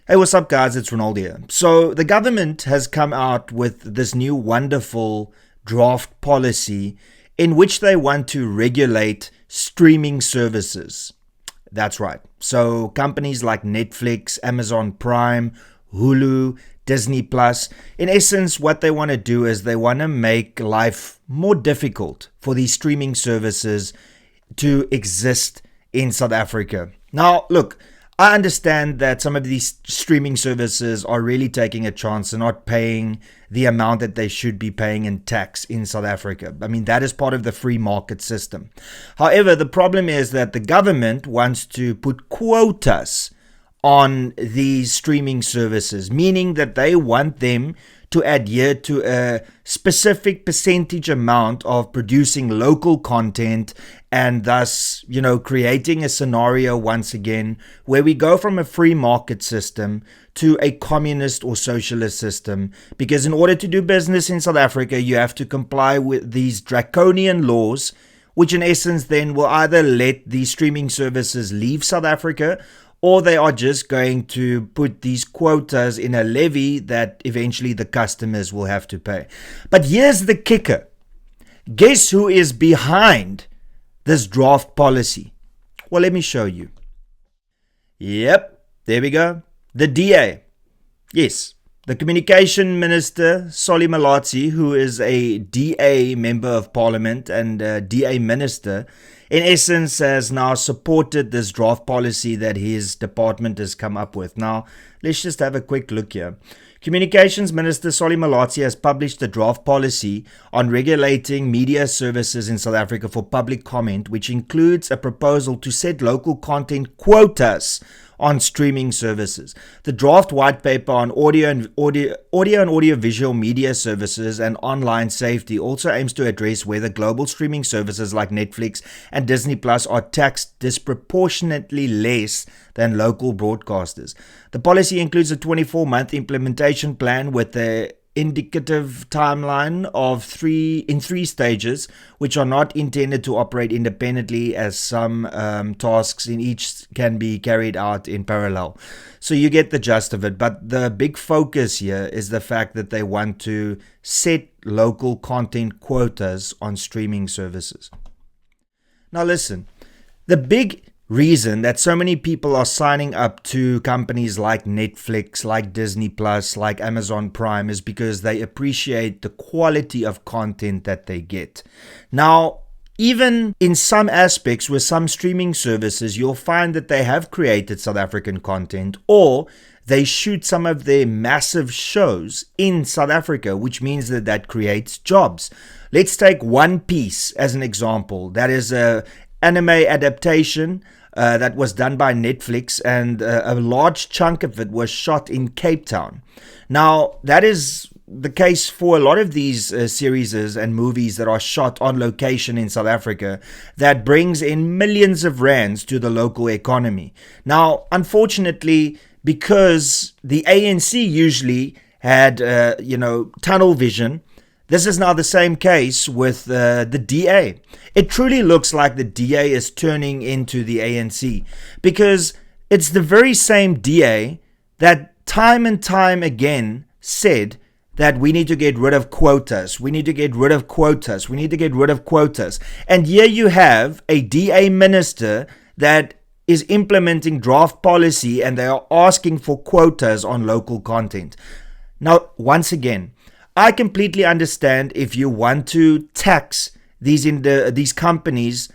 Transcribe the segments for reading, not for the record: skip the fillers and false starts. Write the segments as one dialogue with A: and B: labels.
A: Hey, what's up, guys? It's Renaldo here. So, the government has come out with this new wonderful draft policy in which they want to regulate streaming services. That's right. So, companies like Netflix, Amazon Prime, Hulu, Disney Plus, in essence, what they want to do is they want to make life more difficult for these streaming services to exist in South Africa. Now, look, I understand that some of these streaming services are really taking a chance and not paying the amount that they should be paying in tax in South Africa. I mean, that is part of the free market system. However, the problem is that the government wants to put quotas on these streaming services, meaning that they want them to adhere to a specific percentage amount of producing local content, and thus, creating a scenario once again where we go from a free market system to a communist or socialist system. Because in order to do business in South Africa, you have to comply with these draconian laws, which in essence then will either let these streaming services leave South Africa, or they are just going to put these quotas in a levy that eventually the customers will have to pay. But here's the kicker. Guess who is behind this draft policy? Well, let me show you. Yep, there we go. The DA. Yes, the Communication Minister, Solly Malatsi, who is a DA Member of Parliament and a DA Minister, in essence has now supported this draft policy that his department has come up with. Now, let's just have a quick look here. Communications Minister Solly Malatsi has published a draft policy on regulating media services in South Africa for public comment, which includes a proposal to set local content quotas on streaming services. The draft white paper on audio and audio-visual media services and online safety also aims to address whether global streaming services like Netflix and Disney Plus are taxed disproportionately less than local broadcasters. The policy includes a 24-month implementation plan with a indicative timeline of three stages, which are not intended to operate independently, as some tasks in each can be carried out in parallel. So you get the gist of it. But the big focus here is the fact that they want to set local content quotas on streaming services. Now listen, the big reason that so many people are signing up to companies like Netflix, like Disney Plus, like Amazon Prime is because they appreciate the quality of content that they get. Now, even in some aspects with some streaming services, you'll find that they have created South African content, or they shoot some of their massive shows in South Africa, which means that creates jobs. Let's take One Piece as an example. That is a anime adaptation that was done by Netflix, and a large chunk of it was shot in Cape Town. Now, that is the case for a lot of these series and movies that are shot on location in South Africa that brings in millions of rands to the local economy. Now, unfortunately, because the ANC usually had, tunnel vision, this is now the same case with the DA. It truly looks like the DA is turning into the ANC, because it's the very same DA that time and time again said that we need to get rid of quotas. We need to get rid of quotas. We need to get rid of quotas. And here you have a DA minister that is implementing draft policy, and they are asking for quotas on local content. Now, once again, I completely understand if you want to tax these companies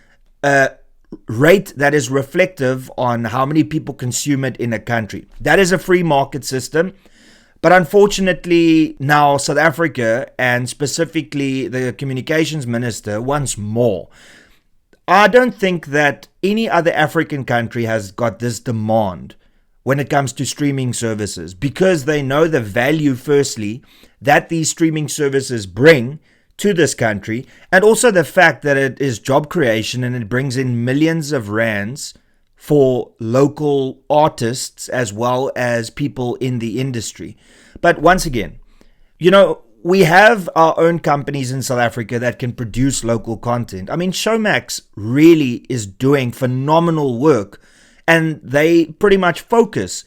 A: rate that is reflective on how many people consume it in a country. That is a free market system. But unfortunately, now South Africa, and specifically the communications minister, wants more. I don't think that any other African country has got this demand when it comes to streaming services, because they know the value, firstly, that these streaming services bring to this country, and also the fact that it is job creation and it brings in millions of rands for local artists as well as people in the industry. But once again, we have our own companies in South Africa that can produce local content. I mean, Showmax really is doing phenomenal work, and they pretty much focus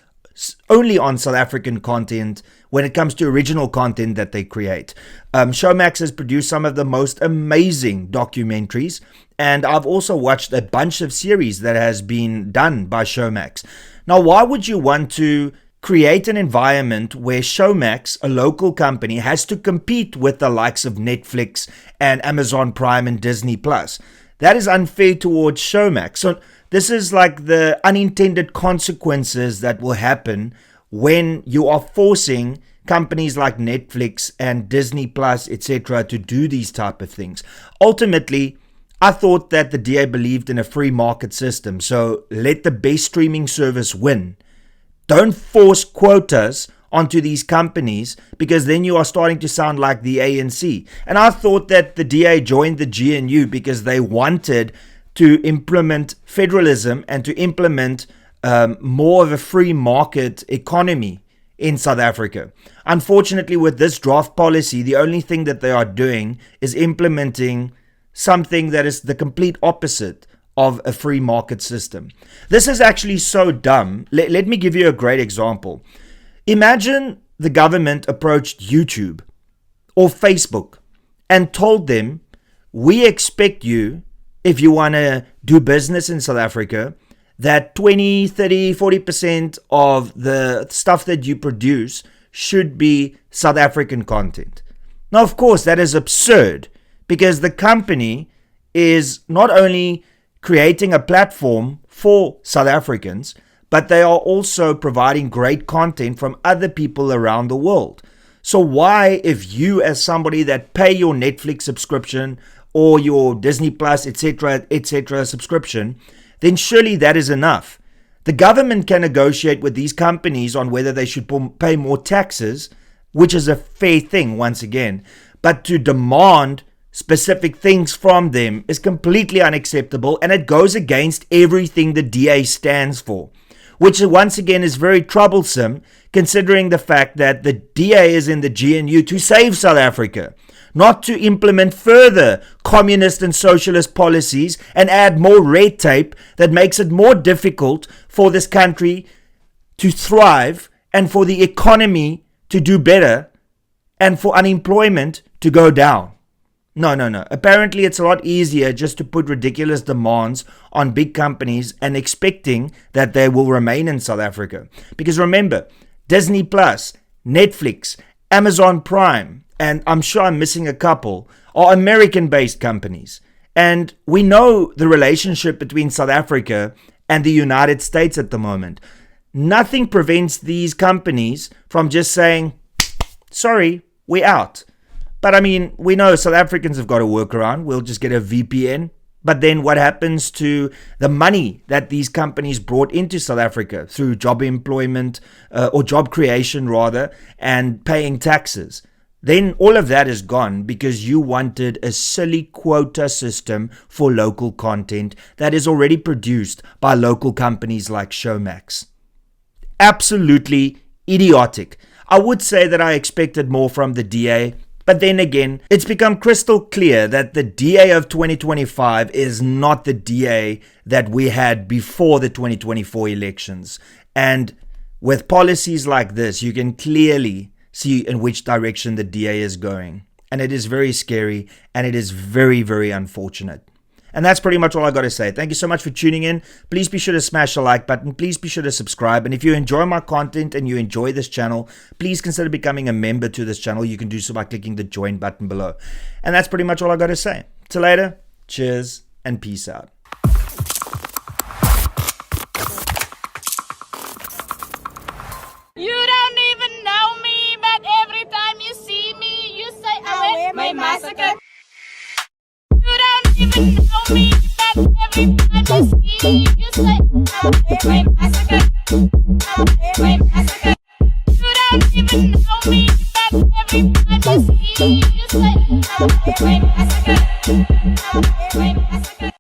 A: only on South African content when it comes to original content that they create. Showmax has produced some of the most amazing documentaries, and I've also watched a bunch of series that has been done by Showmax. Now, why would you want to create an environment where Showmax, a local company, has to compete with the likes of Netflix and Amazon Prime and Disney Plus? That is unfair towards Showmax. So this is like the unintended consequences that will happen when you are forcing companies like Netflix and Disney Plus, etc., to do these type of things. Ultimately, I thought that the DA believed in a free market system, so let the best streaming service win. Don't force quotas onto these companies, because then you are starting to sound like the ANC. And I thought that the DA joined the GNU because they wanted to implement federalism and to implement more of a free market economy in South Africa. Unfortunately, with this draft policy, the only thing that they are doing is implementing something that is the complete opposite of a free market system. This is actually so dumb. Let me give you a great example. Imagine the government approached YouTube or Facebook and told them, we expect you, if you want to do business in South Africa, that 20, 30, 40% of the stuff that you produce should be South African content. Now, of course, that is absurd, because the company is not only creating a platform for South Africans, but they are also providing great content from other people around the world. So why, if you as somebody that pay your Netflix subscription or your Disney Plus, etc., subscription, then surely that is enough. The government can negotiate with these companies on whether they should pay more taxes, which is a fair thing once again, but to demand specific things from them is completely unacceptable, and it goes against everything the DA stands for, which once again is very troublesome, considering the fact that the DA is in the GNU to save South Africa, not to implement further communist and socialist policies and add more red tape that makes it more difficult for this country to thrive and for the economy to do better and for unemployment to go down. No. Apparently, it's a lot easier just to put ridiculous demands on big companies and expecting that they will remain in South Africa. Because remember, Disney Plus, Netflix, Amazon Prime, and I'm sure I'm missing a couple, are American-based companies. And we know the relationship between South Africa and the United States at the moment. Nothing prevents these companies from just saying, sorry, we're out. But I mean, we know South Africans have got a workaround. We'll just get a VPN. But then what happens to the money that these companies brought into South Africa through job employment or job creation rather, and paying taxes? Then all of that is gone because you wanted a silly quota system for local content that is already produced by local companies like Showmax. Absolutely idiotic. I would say that I expected more from the DA. But then again, it's become crystal clear that the DA of 2025 is not the DA that we had before the 2024 elections. And with policies like this, you can clearly see in which direction the DA is going. And it is very scary, and it is very, very unfortunate. And that's pretty much all I got to say. Thank you so much for tuning in. Please be sure to smash the like button. Please be sure to subscribe. And if you enjoy my content and you enjoy this channel, please consider becoming a member to this channel. You can do so by clicking the join button below. And that's pretty much all I got to say. Till later, cheers and peace out.
B: You don't even know me, but every time you see me, you say, I wear my massacre. You don't even know me, but every time you see me, you say, I wear my massacre. I wear my massacre. You don't even know me, but every time you see me, you say, I wear my massacre. I wear my massacre.